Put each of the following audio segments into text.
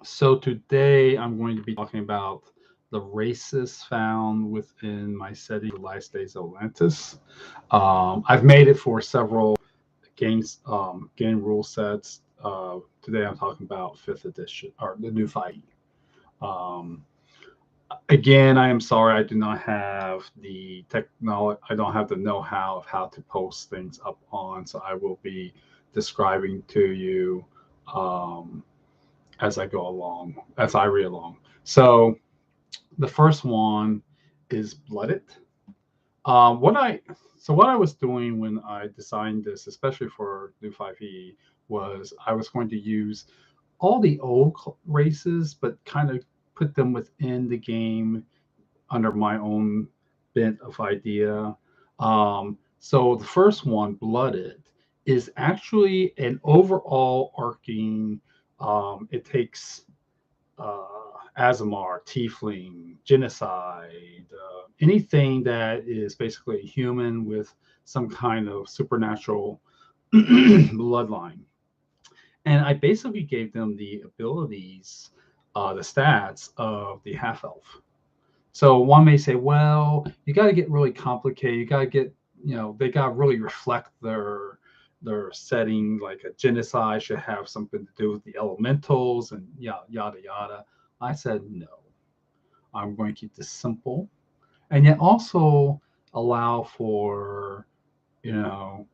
So today I'm going to be talking about the races found within my setting, The Last Days of Atlantis. I've made it for several games, game rule sets. Today I'm talking about fifth edition or the new 5e. Um, Again, I am sorry I do not have the technology. I don't have the know-how of how to post things up on. So I will be describing to you um, as I go along, as I read along. So the first one is Blooded. What I what I was doing when I designed this, especially for New 5e, was I was going to use all the old races, but kind of put them within the game under my own bent of idea. So the first one, Blooded, is actually an overall arcing. It takes uh, Azamar, Tiefling, Genocide, anything that is basically a human with some kind of supernatural bloodline. And I basically gave them the abilities, the stats of the half elf. So one may say, well, you got to get really complicated. You got to get, they got to really reflect their setting. Like a genocide should have something to do with the elementals and yada yada. I said no. I'm going to keep this simple, and yet also allow for, you know,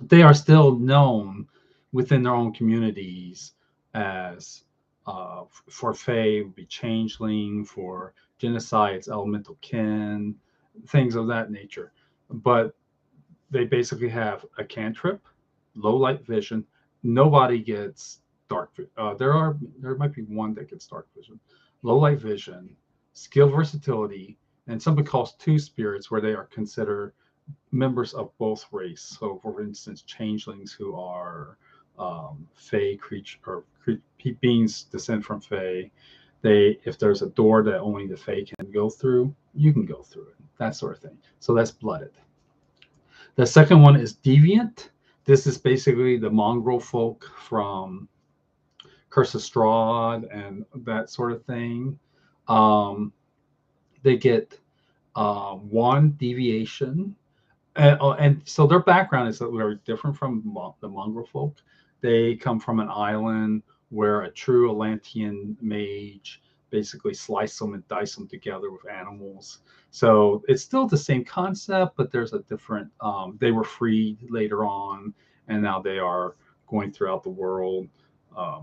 they are still known within their own communities as for Fae would be changeling, for genocide it's elemental kin, things of that nature. But they basically have a cantrip, low light vision. Nobody gets dark. There might be one that gets dark vision, low light vision, skill versatility, and something calls two spirits, where they are considered members of both race. So, for instance, changelings who are Fey creature or beings descend from Fey. They, if there's a door that only the Fey can go through, you can go through it. That sort of thing. So that's Blooded. The second one is Deviant. This is basically the mongrel folk from Curse of Strahd and that sort of thing. Um, they get one deviation. And so their background is very different from the mongrel folk. They come from an island where a true Atlantean mage basically slice them and dice them together with animals. So it's still the same concept, but there's a different. They were freed later on, and now they are going throughout the world,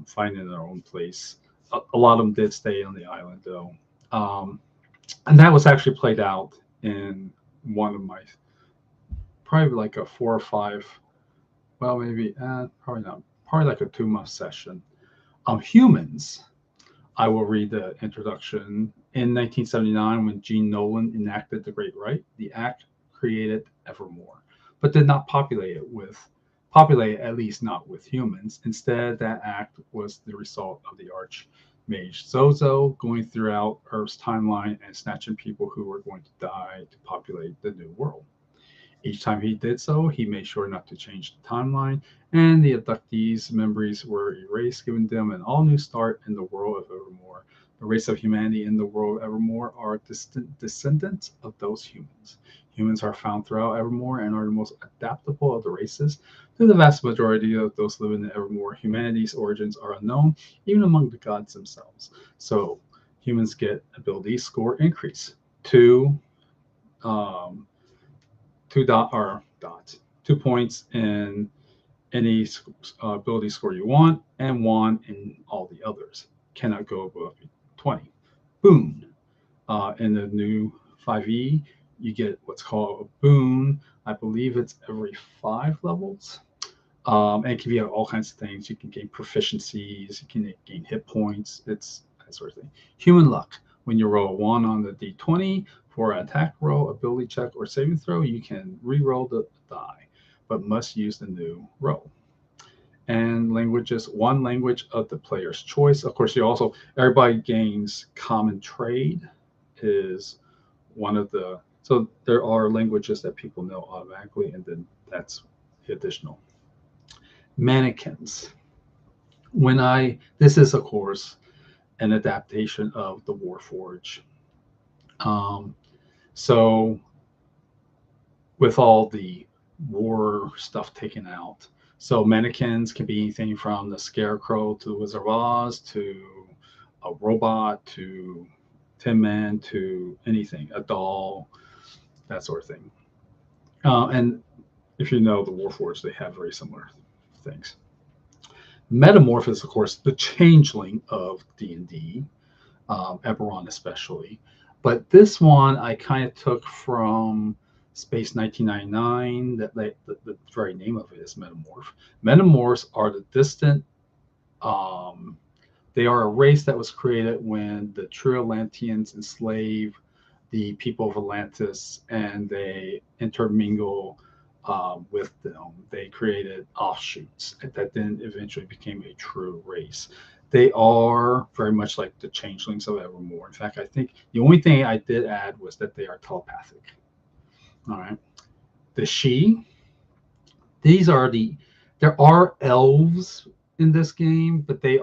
finding their own place. A lot of them did stay on the island though, um, and that was actually played out in one of my probably like a 4 or 5, well, maybe, probably not, probably like a 2 month session. Humans, I will read the introduction. In 1979, when Gene Nolan enacted The Great Right, the act created Evermore, but did not populate at least not with humans. Instead, that act was the result of the archmage Zozo going throughout Earth's timeline and snatching people who were going to die to populate the new world. Each time he did so, he made sure not to change the timeline, and the abductees' memories were erased, giving them an all new start in the world of Evermore. The race of humanity in the world of Evermore are distant descendants of those humans. Humans are found throughout Evermore and are the most adaptable of the races. To the vast majority of those living in Evermore, humanity's origins are unknown, even among the gods themselves. So humans get ability score increase. Um, two dots, 2 points in any ability score you want, and one in all the others. Cannot go above 20. Boon. In the new 5e, you get what's called a boon. I believe it's every 5 levels. And it can be all kinds of things. You can gain proficiencies, you can gain hit points. It's that sort of thing. Human luck. When you roll a 1 on the d20 for an attack roll, ability check, or saving throw, you can re-roll the die, but must use the new roll. And languages, one language of the player's choice. Of course, everybody gains common trade is one of the, so there are languages that people know automatically, and then that's additional. Mannequins. This is of course an adaptation of the Warforged. Um, so with all the war stuff taken out, so mannequins can be anything from the Scarecrow to the Wizard of Oz to a robot to Tin Man to anything, a doll, that sort of thing. And if you know the Warforged, they have very similar things. Metamorph is, of course, the changeling of D&D, Eberron especially. But this one I kind of took from Space 1999. The very name of it is Metamorph. Metamorphs are the distant. They are a race that was created when the true Atlanteans enslaved the people of Atlantis, and they intermingle with them. They created offshoots that then eventually became a true race. They are very much like the changelings of Evermore. In fact, I think the only thing I did add was that they are telepathic. All right. The She, there are elves in this game, but they're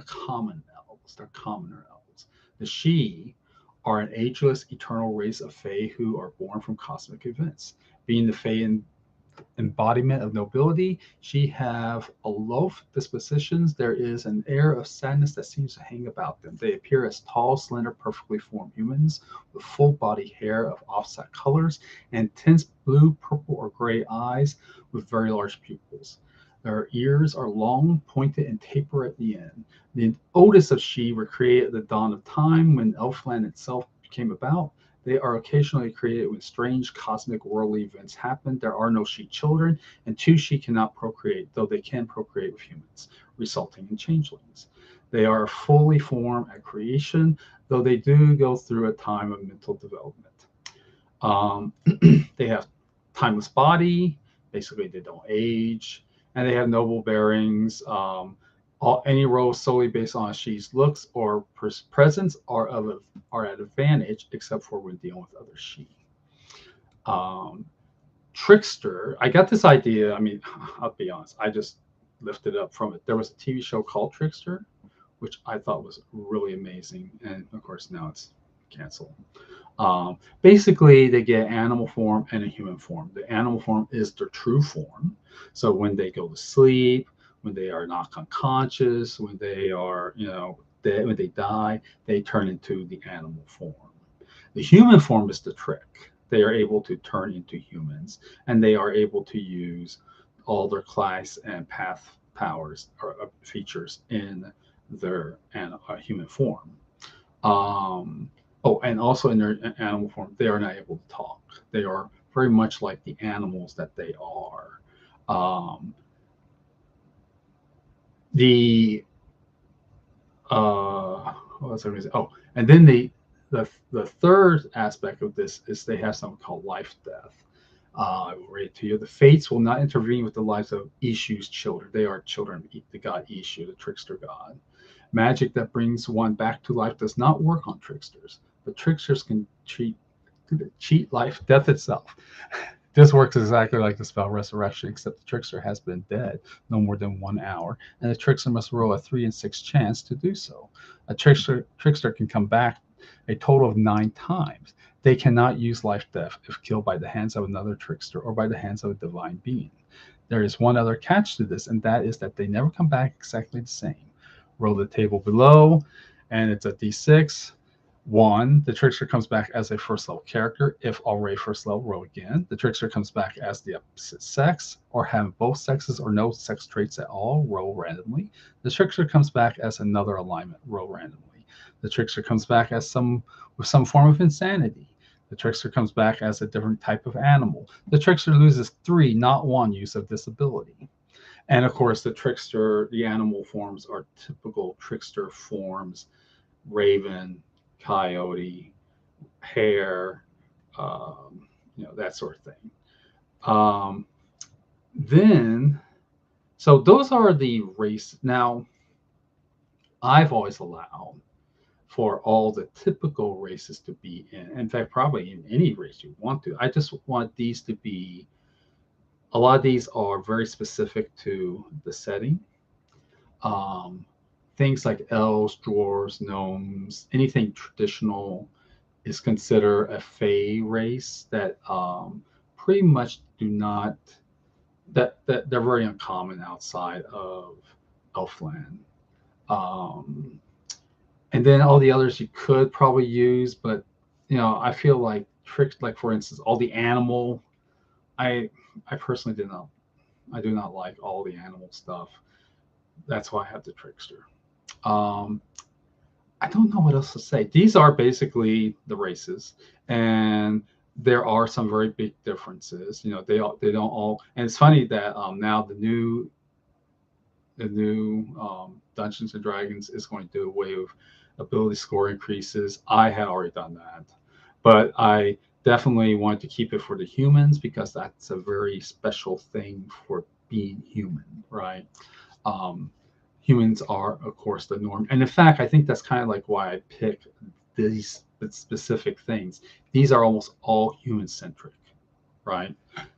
common elves. They're commoner elves. The She are an ageless, eternal race of Fae who are born from cosmic events. Being the Fae embodiment of nobility, she have aloof dispositions. There is an air of sadness that seems to hang about them. They appear as tall, slender, perfectly formed humans with full body hair of offset colors and intense blue, purple, or gray eyes with very large pupils. Their ears are long, pointed, and taper at the end. The oldest of She were created at the dawn of time when Elfland itself came about. They are occasionally created when strange cosmic worldly events happen. There are no She children, and two She cannot procreate, though they can procreate with humans, resulting in changelings. They are fully formed at creation, though they do go through a time of mental development. They have timeless body. Basically, they don't age, and they have noble bearings. Any roles solely based on She's looks or presence are at advantage, except for when dealing with other She. Trickster, I got this idea. I mean, I'll be honest, I just lifted up from it. There was a TV show called Trickster, which I thought was really amazing, and of course now it's canceled. Basically, they get animal form and a human form. The animal form is their true form. So when they go to sleep, when they are knocked unconscious, when they are, when they die, they turn into the animal form. The human form is the trick. They are able to turn into humans, and they are able to use all their class and path powers or features in their human form. And also in their animal form, they are not able to talk. They are very much like the animals that they are. What was I going to say? Oh, and then the third aspect of this is they have something called life death. I will read it to you. The fates will not intervene with the lives of Ishu's children. They are children of the god Ishu, the trickster god. Magic that brings one back to life does not work on tricksters, but tricksters can cheat life, death itself. This works exactly like the spell Resurrection, except the trickster has been dead no more than 1 hour, and the trickster must roll a 3 in 6 chance to do so. A trickster can come back a total of 9 times. They cannot use life death if killed by the hands of another trickster or by the hands of a divine being. There is one other catch to this, and that is that they never come back exactly the same. Roll the table below, and it's a d6. 1, the trickster comes back as a first level character. If already first level, roll again. The trickster comes back as the opposite sex, or having both sexes or no sex traits at all, roll randomly. The trickster comes back as another alignment, roll randomly. The trickster comes back as with some form of insanity. The trickster comes back as a different type of animal. The trickster loses 3, not 1 use of this ability. And of course, the animal forms are typical trickster forms: raven, coyote, hare, that sort of thing. So those are the race. Now, I've always allowed for all the typical races to be in fact, probably in any race you want to. I just want these to be a lot of these are very specific to the setting. Things like elves, dwarves, gnomes, anything traditional is considered a fey race that pretty much do not that they're very uncommon outside of Elfland. Um, and then all the others you could probably use, but I feel like tricks, like for instance, all the animal. I I personally I do not like all the animal stuff. That's why I have the trickster. Um, I don't know what else to say. These are basically the races, and there are some very big differences. They don't all. And it's funny that now the new Dungeons and Dragons is going to do away with ability score increases. I had already done that, but I definitely wanted to keep it for the humans because that's a very special thing for being human, right? Um, Humans are, of course, the norm, and in fact, I think that's kind of like why I pick these specific things. These are almost all human centric, right?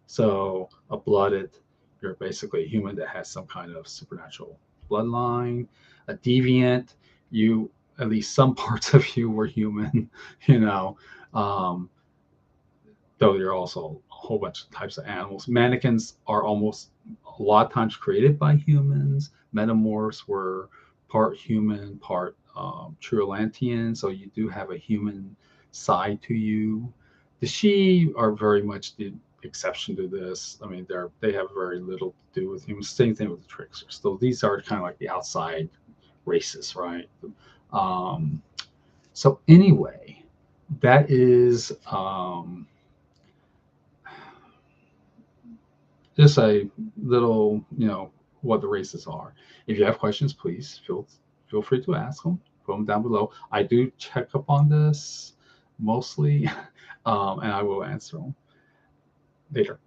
So a blooded, you're basically a human that has some kind of supernatural bloodline. A deviant, you at least some parts of you were human, you know. Um, though there are also a whole bunch of types of animals. Mannequins are almost a lot of times created by humans. Metamorphs were part human, part true Atlantean, so you do have a human side to you. The She are very much the exception to this. I mean, they have very little to do with humans. Same thing with the Tricksters. So these are kind of like the outside races, right? Um, so anyway, that is just a little, what the races are. If you have questions, please feel free to ask them. Put them down below. I do check up on this mostly, and I will answer them later.